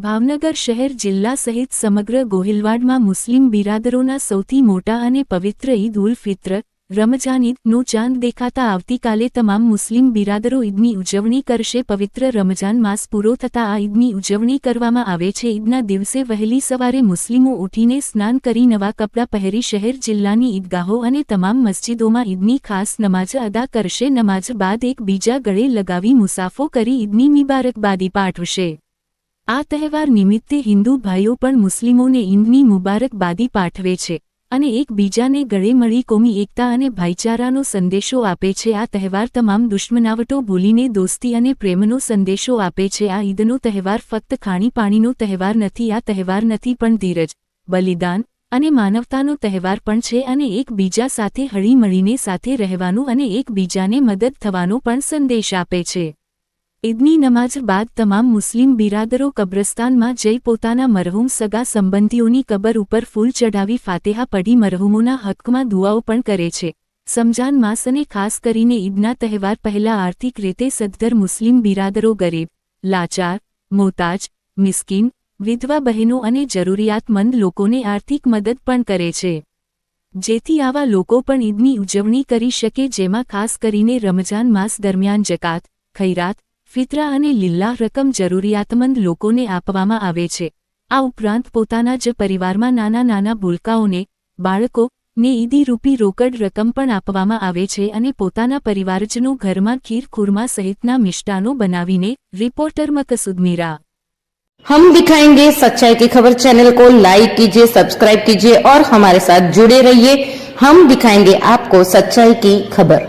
ભાવનગર શહેર જિલ્લા સહિત સમગ્ર ગોહિલવાડમાં મુસ્લિમ બિરાદરોના સૌથી મોટા અને પવિત્ર ઈદ ઉલ ફિત્ર રમઝાન ઈદનો ચાંદ દેખાતા આવતીકાલે તમામ મુસ્લિમ બિરાદરો ઈદની ઉજવણી કરશે। પવિત્ર રમઝાન માસ પૂરો થતાં આ ઈદની ઉજવણી કરવામાં આવે છે। ઈદના દિવસે વહેલી સવારે મુસ્લિમો ઉઠીને સ્નાન કરી નવા કપડાં પહેરી શહેર જિલ્લાની ઈદગાહો અને તમામ મસ્જિદોમાં ઈદની ખાસ નમાજ અદા કરશે। નમાજ બાદ એકબીજા ગળે લગાવી મુસાફો કરી ઈદની મુબારકબાદી પાઠવશે। આ તહેવાર નિમિત્તે હિન્દુ ભાઈઓ પણ મુસ્લિમોને ઈદની મુબારકબાદી પાઠવે છે અને એકબીજાને ગળે મળી કોમી એકતા અને ભાઈચારાનો સંદેશો આપે છે। આ તહેવાર તમામ દુશ્મનાવટો ભૂલીને દોસ્તી અને પ્રેમનો સંદેશો આપે છે। આ ઈદનો તહેવાર ફક્ત ખાણીપાણીનો તહેવાર નથી, આ તહેવાર નથી પણ ધીરજ, બલિદાન અને માનવતાનો તહેવાર પણ છે અને એકબીજા સાથે હળીમળીને સાથે રહેવાનું અને એકબીજાને મદદ થવાનો પણ સંદેશ આપે છે। ઈદની નમાજ બાદ તમામ મુસ્લિમ બિરાદરો કબ્રસ્તાનમાં જઈ પોતાના મરહૂમ સગા સંબંધીઓની કબર ઉપર ફૂલ ચઢાવી ફાતેહા પઢી મરહૂમોના હક્કમાં દુઆઓ પણ કરે છે। રમઝાન માસ અને ખાસ કરીને ઈદના તહેવાર પહેલા આર્થિક રીતે સદ્ધર મુસ્લિમ બિરાદરો ગરીબ, લાચાર, મોહતાજ, મિસ્કીન, વિધવા બહેનો અને જરૂરિયાતમંદ લોકોને આર્થિક મદદ પણ કરે છે, જેથી આવા લોકો પણ ઈદની ઉજવણી કરી શકે, જેમાં ખાસ કરીને રમઝાન માસ દરમિયાન જકાત, ખૈરાત, ફિત્રા અને લિલ્લાહ રકમ જરૂરિયાતમંદ લોકોને આપવામાં આવે છે। આ ઉપરાંત પોતાના જ પરિવારમાં નાના નાના ભૂલકાઓને, બાળકોને ઈદી રૂપી રોકડ રકમ પણ આપવામાં આવે છે અને પોતાના પરિવારજનો ઘરમાં ખીર ખુરમા સહિતના મિષ્ટાનો બનાવીને। रिपोर्टर मकसूद मीरा। हम दिखाएंगे सच्चाई की खबर चैनल को लाइक कीजिए, सब्सक्राइब कीजिए और हमारे साथ जुड़े रहिए। हम दिखाएंगे आपको सच्चाई की खबर।